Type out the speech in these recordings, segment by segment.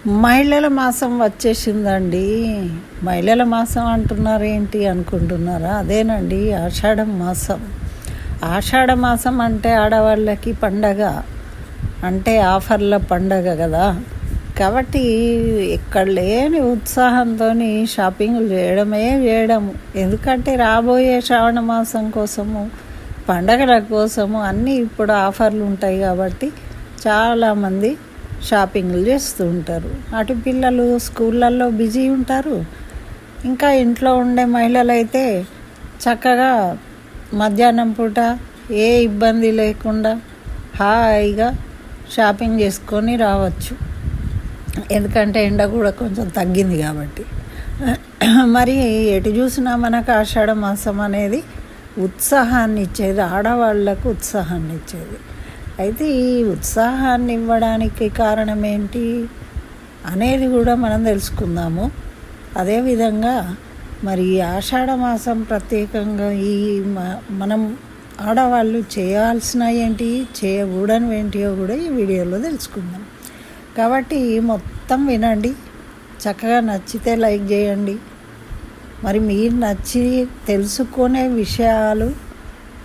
మహిళల మాసం వచ్చేసిందండి. మహిళల మాసం అంటున్నారు ఏంటి అనుకుంటున్నారా? అదేనండి, ఆషాఢం మాసం. ఆషాఢ మాసం అంటే ఆడవాళ్ళకి పండగ, అంటే ఆఫర్ల పండగ కదా. కాబట్టి ఎక్కడ లేని ఉత్సాహంతో షాపింగ్లు చేయడము. ఎందుకంటే రాబోయే శ్రావణ మాసం కోసము, పండగల కోసము అన్నీ ఇప్పుడు ఆఫర్లు ఉంటాయి కాబట్టి చాలామంది షాపింగ్లు చేస్తూ ఉంటారు. అటు పిల్లలు స్కూళ్ళల్లో బిజీ ఉంటారు, ఇంకా ఇంట్లో ఉండే మహిళలు అయితే చక్కగా మధ్యాహ్నం పూట ఏ ఇబ్బంది లేకుండా హాయిగా షాపింగ్ చేసుకొని రావచ్చు. ఎందుకంటే ఎండ కూడా కొంచెం తగ్గింది కాబట్టి. మరి ఎటు చూసినా మనకు ఆషాఢ మాసం అనేది ఉత్సాహాన్ని ఇచ్చేది, ఆడవాళ్లకు ఉత్సాహాన్ని ఇచ్చేది. అయితే ఈ ఉత్సాహాన్ని ఇవ్వడానికి కారణం ఏంటి అనేది కూడా మనం తెలుసుకుందాము. అదేవిధంగా మరి ఆషాఢ మాసం ప్రత్యేకంగా ఈ మనం ఆడవాళ్ళు చేయాల్సిన ఏంటి, చేయకూడనివి ఏంటియో కూడా ఈ వీడియోలో తెలుసుకుందాం. కాబట్టి మొత్తం వినండి, చక్కగా నచ్చితే లైక్ చేయండి. మరి మీరు నచ్చి తెలుసుకునే విషయాలు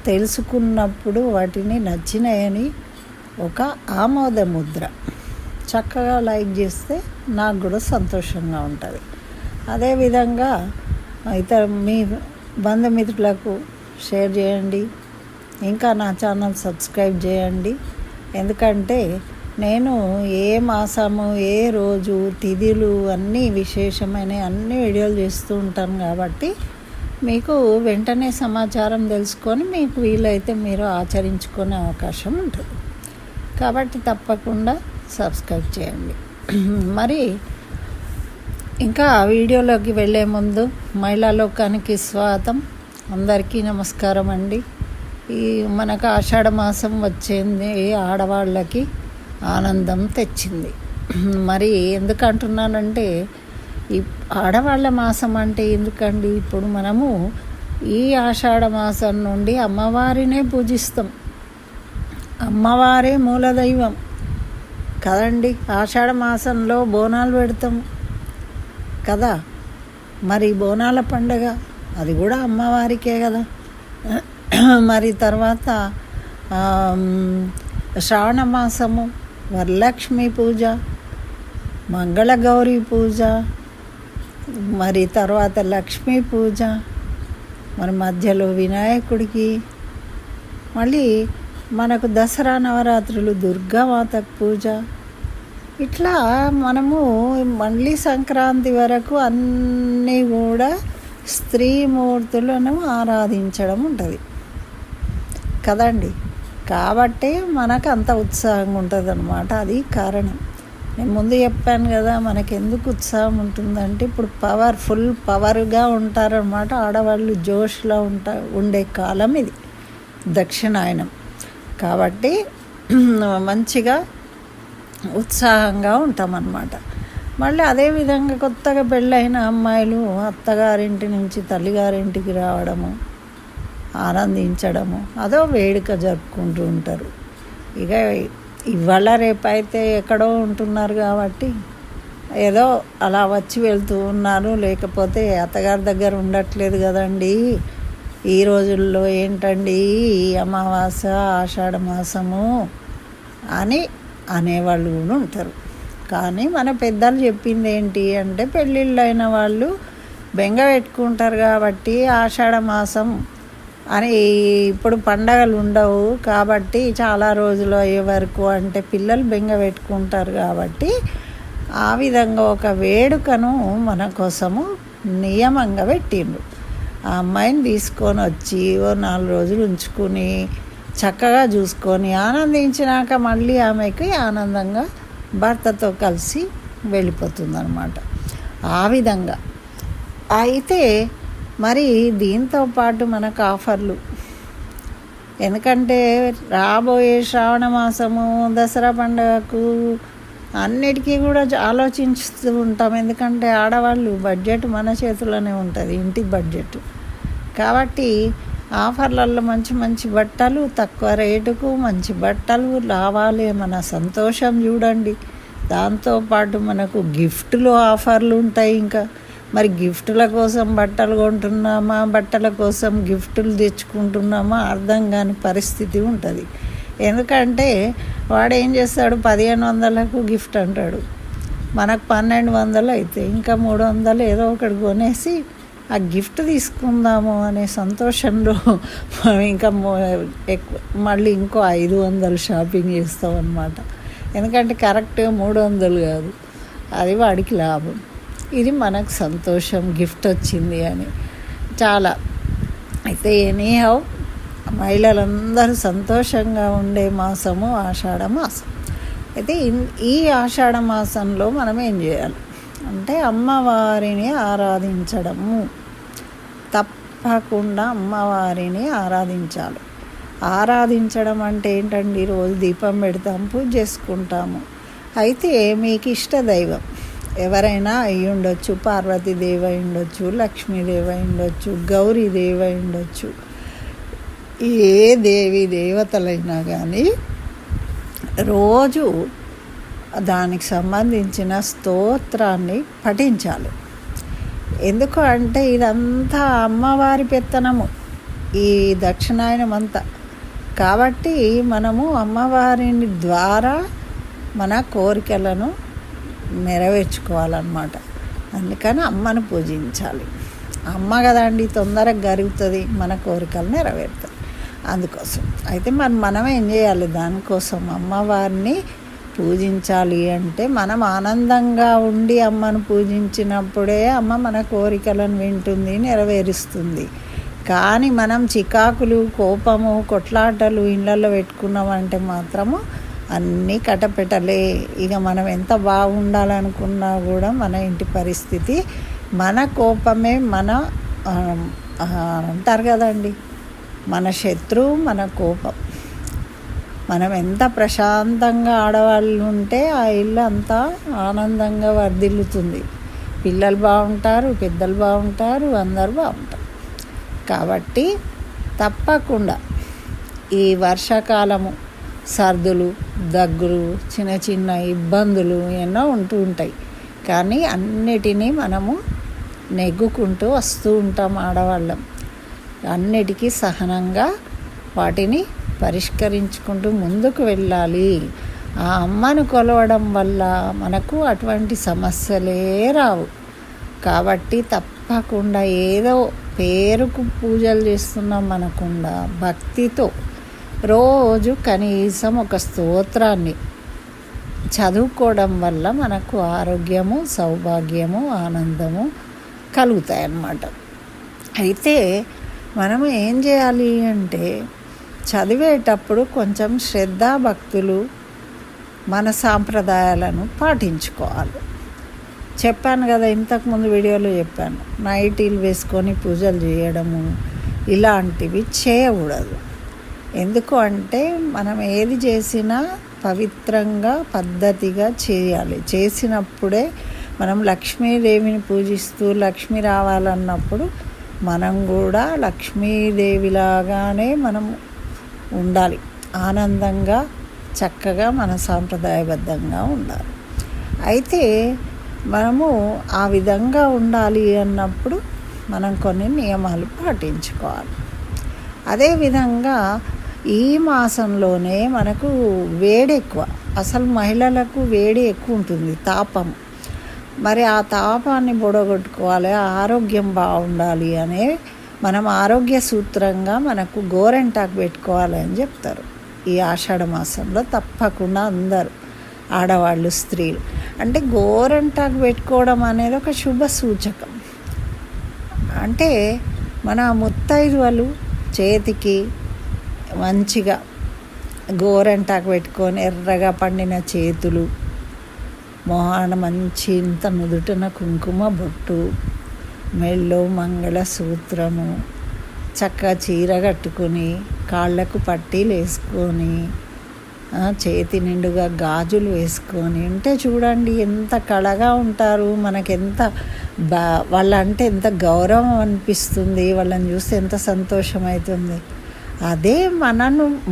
తెలుసుకున్నప్పుడు వాటిని నచ్చినాయని ఒక ఆమోద ముద్ర చక్కగా లైక్ చేస్తే నాకు కూడా సంతోషంగా ఉంటుంది. అదేవిధంగా ఇతర మీ బంధుమిత్రులకు షేర్ చేయండి, ఇంకా నా ఛానల్ సబ్స్క్రైబ్ చేయండి. ఎందుకంటే నేను ఏ మాసము, ఏ రోజు, తిథులు అన్నీ విశేషమైన అన్ని వీడియోలు చేస్తూ ఉంటాను కాబట్టి మీకు వెంటనే సమాచారం తెలుసుకొని మీకు వీలైతే మీరు ఆచరించుకునే అవకాశం ఉంటుంది. కాబట్టి తప్పకుండా సబ్స్క్రైబ్ చేయండి. మరి ఇంకా వీడియోలోకి వెళ్ళే ముందు మహిళా లోకానికి స్వాగతం. అందరికీ నమస్కారం అండి. ఈ మనకు ఆషాఢ మాసం వచ్చింది, ఆడవాళ్ళకి ఆనందం తెచ్చింది. మరి ఎందుకు అంటున్నానంటే, ఈ ఆడవాళ్ళ మాసం అంటే ఎందుకండి, ఇప్పుడు మనము ఈ ఆషాఢ మాసం నుండి అమ్మవారినే పూజిస్తాం. అమ్మవారే మూలదైవం కదండి. ఆషాఢ మాసంలో బోనాలు పెడతాం కదా. మరి బోనాల పండుగ అది కూడా అమ్మవారికే కదా. మరి తర్వాత శ్రావణ మాసము వరలక్ష్మి పూజ, మంగళగౌరి పూజ, మరి తర్వాత లక్ష్మీ పూజ, మరి మధ్యలో వినాయకుడికి, మళ్ళీ మనకు దసరా నవరాత్రులు దుర్గామాతకు పూజ. ఇట్లా మనము మళ్ళీ సంక్రాంతి వరకు అన్నీ కూడా స్త్రీమూర్తులను ఆరాధించడం ఉంటుంది కదండి. కాబట్టి మనకు అంత ఉత్సాహంగా ఉంటుంది అన్నమాట. అది కారణం. నేను ముందు చెప్పాను కదా, మనకు ఎందుకు ఉత్సాహం ఉంటుందంటే ఇప్పుడు పవర్గా ఉంటారనమాట ఆడవాళ్ళు. జోష్లో ఉండే కాలం ఇది, దక్షిణాయనం. కాబట్టి మంచిగా ఉత్సాహంగా ఉంటామన్నమాట. మళ్ళీ అదేవిధంగా కొత్తగా పెళ్ళైన అమ్మాయిలు అత్తగారింటి నుంచి తల్లిగారింటికి రావడము, ఆనందించడము, అదో వేడుక జరుపుకుంటూ ఉంటారు. ఇక ఇవాళ రేపైతే ఎక్కడో ఉంటున్నారు కాబట్టి ఏదో అలా వచ్చి వెళ్తూ ఉన్నారు, లేకపోతే అత్తగారి దగ్గర ఉండట్లేదు కదండి. ఈ రోజుల్లో ఏంటండి ఈ అమావాస్య, ఆషాఢ మాసము అని అనేవాళ్ళు కూడా ఉంటారు. కానీ మన పెద్దలు చెప్పింది ఏంటి అంటే, పెళ్ళిళ్ళు అయిన వాళ్ళు బెంగ పెట్టుకుంటారు కాబట్టి ఆషాఢ మాసం అని. ఇప్పుడు పండగలు ఉండవు కాబట్టి చాలా రోజులు అయ్యే వరకు అంటే పిల్లలు బెంగ పెట్టుకుంటారు కాబట్టి ఆ విధంగా ఒక వేడుకను మన కోసము నియమంగా పెట్టిండ్రు. ఆ అమ్మాయిని తీసుకొని వచ్చి ఓ 4 రోజులు ఉంచుకొని చక్కగా చూసుకొని ఆనందించినాక మళ్ళీ ఆమెకి ఆనందంగా భర్తతో కలిసి వెళ్ళిపోతుంది అన్నమాట. ఆ విధంగా అయితే మరి దీంతో పాటు మనకు ఆఫర్లు. ఎందుకంటే రాబోయే శ్రావణ మాసము, దసరా పండుగకు అన్నిటికీ కూడా ఆలోచిస్తూ ఉంటాం. ఎందుకంటే ఆడవాళ్ళు బడ్జెట్ మన చేతిలోనే ఉంటుంది, ఇంటి బడ్జెట్. కాబట్టి ఆఫర్లలో మంచి మంచి బట్టలు, తక్కువ రేటుకు మంచి బట్టలు రావాలి. మన సంతోషం చూడండి. దాంతోపాటు మనకు గిఫ్ట్లు ఆఫర్లు ఉంటాయి. ఇంకా మరి గిఫ్టుల కోసం బట్టలు కొంటున్నామా, బట్టల కోసం గిఫ్టులు తెచ్చుకుంటున్నామా అర్థం కాని పరిస్థితి ఉంటుంది. ఎందుకంటే వాడు ఏం చేస్తాడు, 1500కు గిఫ్ట్ అంటాడు, మనకు 1200 అయితే ఇంకా 300 ఏదో ఒకటి కొనేసి ఆ గిఫ్ట్ తీసుకుందాము అనే సంతోషంలో మనం ఇంకా ఎక్కువ మళ్ళీ ఇంకో 500 షాపింగ్ చేస్తాం అన్నమాట. ఎందుకంటే కరెక్ట్గా 300 కాదు, అది వాడికి లాభం. ఇది మనకు సంతోషం, గిఫ్ట్ వచ్చింది అని చాలా. అయితే ఎనీహౌ మహిళలందరూ సంతోషంగా ఉండే మాసము ఆషాఢ మాసం. అయితే ఈ ఆషాఢ మాసంలో మనం ఏం చేయాలి అంటే అమ్మవారిని ఆరాధించడము. తప్పకుండా అమ్మవారిని ఆరాధించాలి. ఆరాధించడం అంటే ఏంటండి, రోజు దీపం పెడతాం, పూజ చేసుకుంటాము. అయితే మీకు ఇష్ట దైవం ఎవరైనా అయి ఉండొచ్చు, పార్వతీదేవి అయి ఉండొచ్చు, లక్ష్మీదేవి అయి ఉండొచ్చు, గౌరీదేవి అయి ఉండొచ్చు, ఏ దేవి దేవతలైనా కానీ రోజు దానికి సంబంధించిన స్తోత్రాన్ని పఠించాలి. ఎందుకు అంటే ఇదంతా అమ్మవారి పెత్తనము, ఈ దక్షిణాయనం అంతా. కాబట్టి మనము అమ్మవారిని ద్వారా మన కోరికలను నెరవేర్చుకోవాలన్నమాట. అందుకని అమ్మను పూజించాలి. అమ్మ కదండి తొందరగా జరుగుతుంది, మన కోరికలు నెరవేరుతాయి. అందుకోసం అయితే మనం ఏం చేయాలి, దానికోసం అమ్మవారిని పూజించాలి అంటే మనం ఆనందంగా ఉండి అమ్మను పూజించినప్పుడే అమ్మ మన కోరికలను వింటుంది, నెరవేరుస్తుంది. కానీ మనం చికాకులు, కోపము, కొట్లాటలు ఇళ్ళల్లో పెట్టుకున్నామంటే మాత్రము అన్నీ కటపెట్టలే. ఇక మనం ఎంత బాగుండాలనుకున్నా కూడా మన ఇంటి పరిస్థితి, మన కోపమే మన అంటారు కదండి, మన శత్రువు మన కోపం. మనం ఎంత ప్రశాంతంగా ఆడవాళ్ళు ఉంటే ఆ ఇల్లు అంతా ఆనందంగా వర్ధిల్లుతుంది. పిల్లలు బాగుంటారు, పెద్దలు బాగుంటారు, అందరూ బాగుంటారు. కాబట్టి తప్పకుండా ఈ వర్షాకాలము సర్దులు, దగ్గులు, చిన్న చిన్న ఇబ్బందులు ఎన్నో ఉంటూ ఉంటాయి. కానీ అన్నిటినీ మనము నెగ్గుకుంటూ వస్తూ ఉంటాం ఆడవాళ్ళం. అన్నిటికీ సహనంగా వాటిని పరిష్కరించుకుంటూ ముందుకు వెళ్ళాలి. ఆ అమ్మను కొలవడం వల్ల మనకు అటువంటి సమస్యలే రావు. కాబట్టి తప్పకుండా ఏదో పేరుకు పూజలు చేస్తున్నాం అనకుండా భక్తితో రోజు కనీసం ఒక స్తోత్రాన్ని చదువుకోవడం వల్ల మనకు ఆరోగ్యము, సౌభాగ్యము, ఆనందము కలుగుతాయన్నమాట. అయితే మనము ఏం చేయాలి అంటే చదివేటప్పుడు కొంచెం శ్రద్ధాభక్తులు మన సాంప్రదాయాలను పాటించుకోవాలి. చెప్పాను కదా, ఇంతకుముందు వీడియోలో చెప్పాను, నైటీలు వేసుకొని పూజలు చేయడము ఇలాంటివి చేయకూడదు. ఎందుకు అంటే మనం ఏది చేసినా పవిత్రంగా పద్ధతిగా చేయాలి. చేసినప్పుడే మనం లక్ష్మీదేవిని పూజిస్తూ లక్ష్మి రావాలన్నప్పుడు మనం కూడా లక్ష్మీదేవిలాగానే మనం ఉండాలి. ఆనందంగా చక్కగా మన సాంప్రదాయబద్ధంగా ఉండాలి. అయితే మనము ఆ విధంగా ఉండాలి అన్నప్పుడు మనం కొన్ని నియమాలు పాటించుకోవాలి. అదేవిధంగా ఈ మాసంలోనే మనకు వేడి ఎక్కువ, అసలు మహిళలకు వేడి ఎక్కువ ఉంటుంది, తాపం. మరి ఆ తాపాన్ని బొడగొట్టుకోవాలి, ఆరోగ్యం బాగుండాలి అనే మనం ఆరోగ్య సూత్రంగా మనకు గోరెంటాకు పెట్టుకోవాలి అని చెప్తారు. ఈ ఆషాఢ మాసంలో తప్పకుండా అందరూ ఆడవాళ్ళు, స్త్రీలు అంటే గోరెంటాకు పెట్టుకోవడం అనేది ఒక శుభ సూచకం. అంటే మన ముత్తైదువలు చేతికి మంచిగా గోరెంటాకు పెట్టుకొని ఎర్రగా పండిన చేతులు, మొహాన మంచి ఇంత నుదుటిన కుంకుమ బొట్టు, మెళ్ళో మంగళసూత్రము, చక్కగా చీర కట్టుకొని కాళ్ళకు పట్టీలు వేసుకొని చేతి నిండుగా గాజులు వేసుకొని ఉంటే చూడండి ఎంత కళగా ఉంటారు. మనకెంత వాళ్ళంటే ఎంత గౌరవం అనిపిస్తుంది, వాళ్ళని చూస్తే ఎంత సంతోషం అవుతుంది. అదే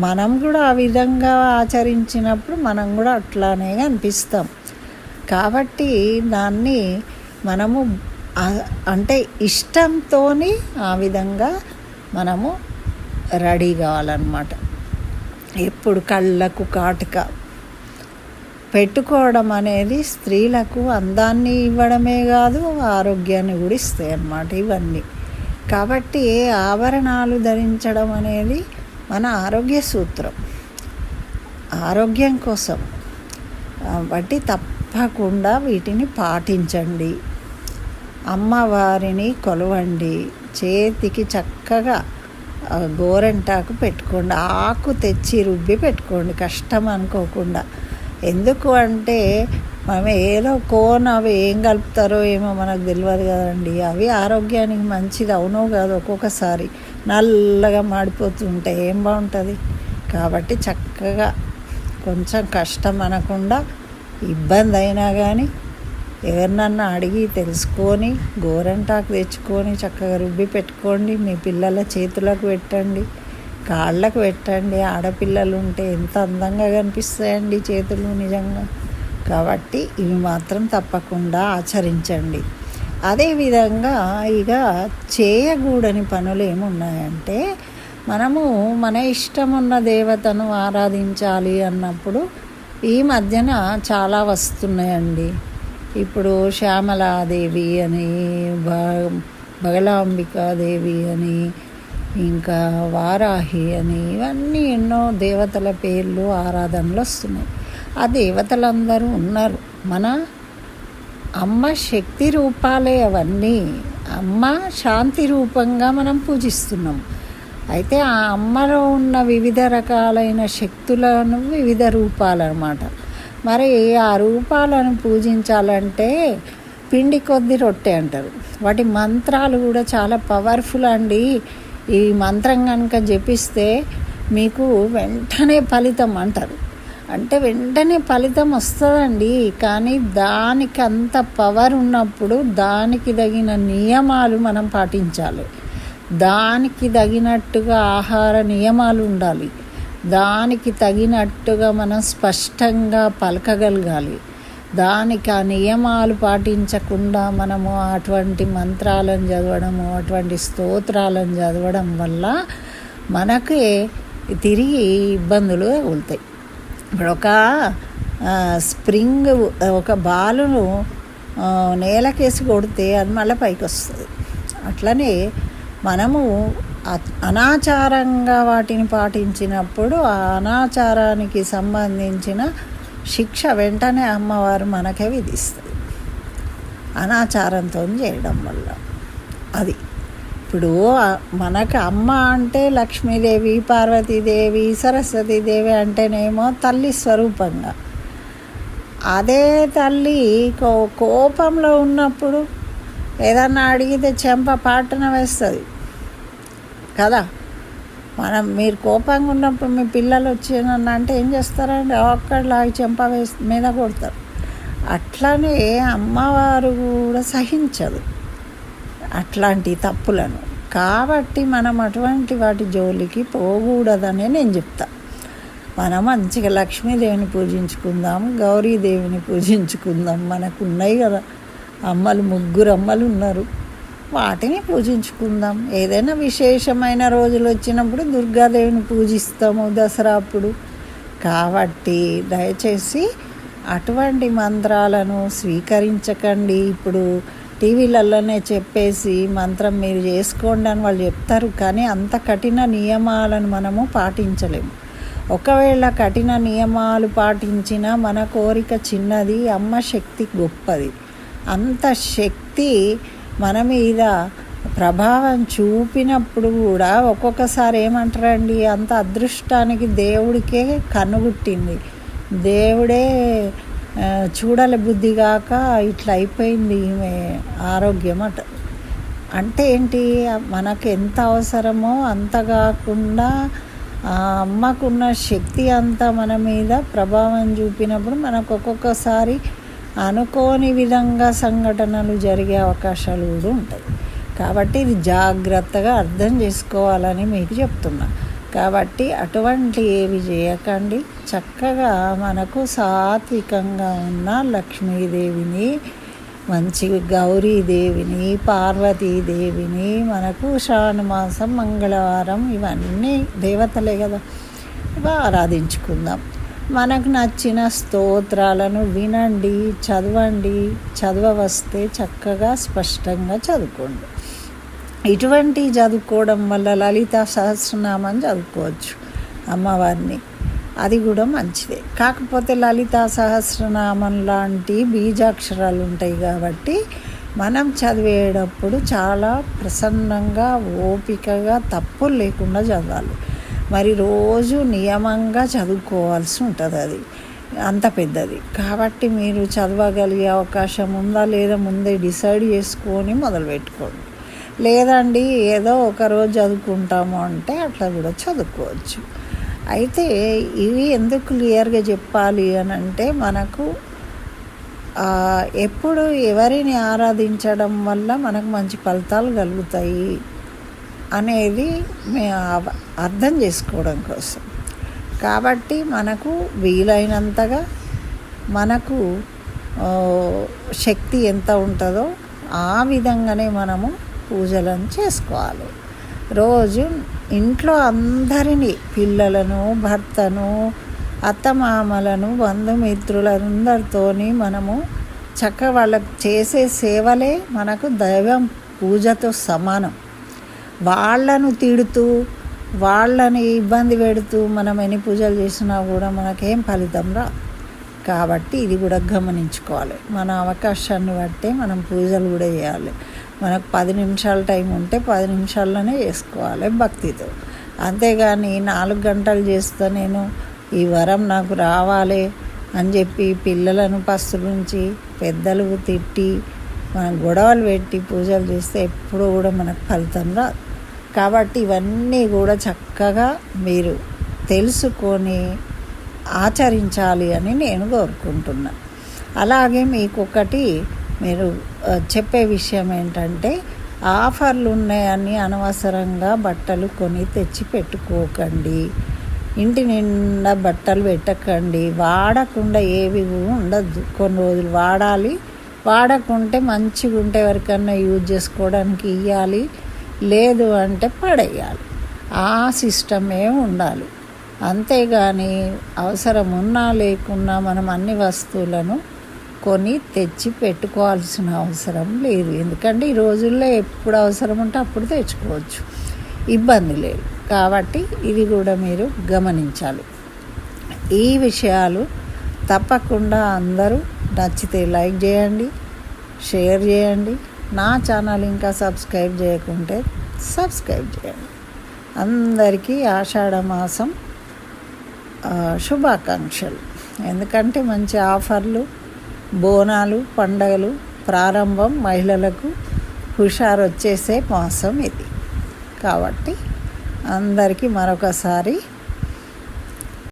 మనం కూడా ఆ విధంగా ఆచరించినప్పుడు మనం కూడా అట్లానే అనిపిస్తాం. కాబట్టి దాన్ని మనము అంటే ఇష్టంతో ఆ విధంగా మనము రెడీ కావాలన్నమాట. ఎప్పుడు కళ్ళకు కాటుక పెట్టుకోవడం అనేది స్త్రీలకు అందాన్ని ఇవ్వడమే కాదు, ఆరోగ్యాన్ని కూడా ఇస్తాయి అన్నమాట ఇవన్నీ. కాబట్టి ఆభరణాలు ధరించడం అనేది మన ఆరోగ్య సూత్రం, ఆరోగ్యం కోసం. కాబట్టి తప్పకుండా వీటిని పాటించండి. అమ్మవారిని కొలవండి, చేతికి చక్కగా గోరెంటాకు పెట్టుకోండి, ఆకు తెచ్చి రుబ్బి పెట్టుకోండి కష్టం అనుకోకుండా. ఎందుకు అంటే మనం ఏదో అవి ఏం కలుపుతారో ఏమో మనకు తెలియదు కదండి. అవి ఆరోగ్యానికి మంచిది అవునో కాదు, ఒక్కొక్కసారి నల్లగా మాడిపోతుంటే ఏం బాగుంటుంది. కాబట్టి చక్కగా కొంచెం కష్టం అనకుండా, ఇబ్బంది అయినా కానీ ఎవరినన్నా అడిగి తెలుసుకొని గోరంటాకు తెచ్చుకొని చక్కగా రుబ్బి పెట్టుకోండి. మీ పిల్లల చేతులకు పెట్టండి, కాళ్ళకు పెట్టండి. ఆడపిల్లలు ఉంటే ఎంత అందంగా కనిపిస్తాయండి చేతులు నిజంగా. కాబట్టి ఇవి మాత్రం తప్పకుండా ఆచరించండి. అదేవిధంగా ఇక చేయకూడని పనులు ఏమున్నాయంటే, మనము మన ఇష్టమున్న దేవతను ఆరాధించాలి అన్నప్పుడు ఈ మధ్యన చాలా వస్తున్నాయండి. ఇప్పుడు శ్యామలాదేవి అని, బగలాంబికాదేవి అని, ఇంకా వారాహి అని, ఇవన్నీ ఎన్నో దేవతల పేర్లు ఆరాధనలు వస్తున్నాయి. ఆ దేవతలందరూ ఉన్నారు, మన అమ్మ శక్తి రూపాలే అవన్నీ. అమ్మ శాంతి రూపంగా మనం పూజిస్తున్నాం. అయితే ఆ అమ్మలో ఉన్న వివిధ రకాలైన శక్తులను వివిధ రూపాలన్నమాట. మరి ఆ రూపాలను పూజించాలంటే పిండి కొద్ది రొట్టె అంటారు. వాటి మంత్రాలు కూడా చాలా పవర్ఫుల్ అండి. ఈ మంత్రం కనుక జపిస్తే మీకు వెంటనే ఫలితం అంటారు. అంటే వెంటనే ఫలితం వస్తుందండి, కానీ దానికి అంత పవర్ ఉన్నప్పుడు దానికి తగిన నియమాలు మనం పాటించాలి. దానికి తగినట్టుగా ఆహార నియమాలు ఉండాలి. దానికి తగినట్టుగా మనం స్పష్టంగా పలకగలగాలి. దానికి ఆ నియమాలు పాటించకుండా మనము అటువంటి మంత్రాలను చదవడము, అటువంటి స్తోత్రాలను చదవడం వల్ల మనకే తిరిగి ఇబ్బందులు తగులుతాయి. ఇప్పుడు ఒక స్ప్రింగ్, ఒక బాలును నేలకేసి కొడితే అది మళ్ళీ పైకి వస్తుంది. అట్లనే మనము అనాచారంగా వాటిని పాటించినప్పుడు ఆ అనాచారానికి సంబంధించిన శిక్ష వెంటనే అమ్మవారు మనకే విధిస్తుంది, అనాచారంతో చేయడం వల్ల. అది ఇప్పుడు మనకు అమ్మ అంటే లక్ష్మీదేవి, పార్వతీదేవి, సరస్వతీదేవి అంటేనేమో తల్లి స్వరూపంగా. అదే తల్లి కోపంలో ఉన్నప్పుడు ఏదన్నా అడిగితే చెంప పాటన వేస్తుంది కదా. మీరు కోపంగా ఉన్నప్పుడు మీ పిల్లలు వచ్చిన అంటే ఏం చేస్తారంటే ఒక్కడిలాగా చెంప మీద కొడతారు. అట్లనే అమ్మవారు కూడా సహించదు అట్లాంటి తప్పులను. కాబట్టి మనం అటువంటి వాటి జోలికి పోకూడదనే నేను చెప్తా. మనం మంచిగా లక్ష్మీదేవిని పూజించుకుందాం, గౌరీదేవిని పూజించుకుందాం. మనకు ఉన్నాయి కదా అమ్మలు, 3 అమ్మలు ఉన్నారు, వాటిని పూజించుకుందాం. ఏదైనా విశేషమైన రోజులు వచ్చినప్పుడు దుర్గాదేవిని పూజిస్తాము, దసరా అప్పుడు. కాబట్టి దయచేసి అటువంటి మంత్రాలను స్వీకరించకండి. ఇప్పుడు టీవీలలోనే చెప్పేసి మంత్రం మీరు చేసుకోండి అని వాళ్ళు చెప్తారు, కానీ అంత కఠిన నియమాలను మనము పాటించలేము. ఒకవేళ కఠిన నియమాలు పాటించినా మన కోరిక చిన్నది, అమ్మ శక్తి గొప్పది. అంత శక్తి మన మీద ప్రభావం చూపినప్పుడు కూడా ఒక్కొక్కసారి ఏమంటారండి, అంత అదృష్టానికి దేవుడికే కన్నుగుట్టింది, దేవుడే చూడలే బుద్ధిగాక ఇట్లా అయిపోయింది ఈమె ఆరోగ్యం అట. అంటే ఏంటి, మనకు ఎంత అవసరమో అంత కాకుండా ఆ అమ్మకున్న శక్తి అంతా మన మీద ప్రభావం చూపినప్పుడు మనకు ఒక్కొక్కసారి అనుకోని విధంగా సంఘటనలు జరిగే అవకాశాలు కూడా ఉంటాయి. కాబట్టి ఇది జాగ్రత్తగా అర్థం చేసుకోవాలని మీకు చెప్తున్నా. కాబట్టి అటువంటి ఏవి చేయకండి. చక్కగా మనకు సాత్వికంగా ఉన్న లక్ష్మీదేవిని, మంచి గౌరీదేవిని, పార్వతీదేవిని, మనకు శ్రావణమాసం మంగళవారం ఇవన్నీ దేవతలే కదా, ఇవి ఆరాధించుకుందాం. మనకు నచ్చిన స్తోత్రాలను వినండి, చదవండి. చదవవస్తే చక్కగా స్పష్టంగా చదువుకోండి. ఇటువంటి చదువుకోవడం వల్ల లలిత సహస్రనామం చదువుకోవచ్చు అమ్మవారిని, అది కూడా మంచిదే. కాకపోతే లలిత సహస్రనామం లాంటి బీజాక్షరాలు ఉంటాయి కాబట్టి మనం చదివేటప్పుడు చాలా ప్రసన్నంగా, ఓపికగా, తప్పులు లేకుండా చదవాలి. మరి రోజు నియమంగా చదువుకోవాల్సి ఉంటుంది, అది అంత పెద్దది కాబట్టి మీరు చదవగలిగే అవకాశం ఉందా లేదా ముందే డిసైడ్ చేసుకొని మొదలుపెట్టుకోండి. లేదండి ఏదో ఒకరోజు చదువుకుంటాము అంటే అట్లా కూడా చదువుకోవచ్చు. అయితే ఇవి ఎందుకు క్లియర్గా చెప్పాలి అని అంటే, మనకు ఎప్పుడు ఎవరిని ఆరాధించడం వల్ల మనకు మంచి ఫలితాలు కలుగుతాయి అనేది అర్థం చేసుకోవడం కోసం. కాబట్టి మనకు వీలైనంతగా మనకు శక్తి ఎంత ఉంటుందో ఆ విధంగానే మనము పూజలను చేసుకోవాలి. రోజు ఇంట్లో అందరినీ, పిల్లలను, భర్తను, అత్తమామలను, బంధుమిత్రులందరితోని మనము చక్కగా వాళ్ళకు చేసే సేవలే మనకు దైవం పూజతో సమానం. వాళ్ళను తిడుతూ, వాళ్ళని ఇబ్బంది పెడుతూ మనం ఎన్ని పూజలు చేసినా కూడా మనకేం ఫలితం రా. కాబట్టి ఇది కూడా గమనించుకోవాలి. మన అవకాశాన్ని బట్టే మనం పూజలు కూడా చేయాలి. మనకు 10 నిమిషాల టైం ఉంటే 10 నిమిషాల్లోనే చేసుకోవాలి భక్తితో. అంతేగాని 4 గంటలు చేస్తా నేను, ఈ వరం నాకు రావాలి అని చెప్పి పిల్లలను పస్తులుంచి పెద్దలు తిట్టి మనం గొడవలు పెట్టి పూజలు చేస్తే ఎప్పుడు కూడా మనకు ఫలితం రాదు. కాబట్టి ఇవన్నీ కూడా చక్కగా మీరు తెలుసుకొని ఆచరించాలి అని నేను కోరుకుంటున్నా. అలాగే మీకు ఒకటి మీరు చెప్పే విషయం ఏంటంటే, ఆఫర్లు ఉన్నాయని అనవసరంగా బట్టలు కొని తెచ్చి పెట్టుకోకండి. ఇంటి నిండా బట్టలు పెట్టకండి. వాడకుండా ఏవి ఉండద్దు. కొన్ని రోజులు వాడాలి, వాడకుంటే మంచిగా ఉంటే ఎవరికన్నా యూజ్ చేసుకోవడానికి ఇవ్వాలి, లేదు అంటే పడేయాలి. ఆ సిస్టమే ఉండాలి. అంతేగాని అవసరం ఉన్నా లేకున్నా మనం అన్ని వస్తువులను కొని తెచ్చి పెట్టుకోవాల్సిన అవసరం లేదు. ఎందుకంటే ఈ రోజుల్లో ఎప్పుడు అవసరం ఉంటే అప్పుడు తెచ్చుకోవచ్చు, ఇబ్బంది లేదు. కాబట్టి ఇది కూడా మీరు గమనించాలి. ఈ విషయాలు తప్పకుండా అందరూ నచ్చితే లైక్ చేయండి, షేర్ చేయండి. నా ఛానల్ ఇంకా సబ్స్క్రైబ్ చేయకుంటే సబ్స్క్రైబ్ చేయండి. అందరికీ ఆషాఢ మాసం శుభాకాంక్షలు. ఎందుకంటే మంచి ఆఫర్లు, బోనాలు, పండగలు ప్రారంభం, మహిళలకు హుషారు వచ్చేసే మాసం ఇది. కాబట్టి అందరికీ మరొకసారి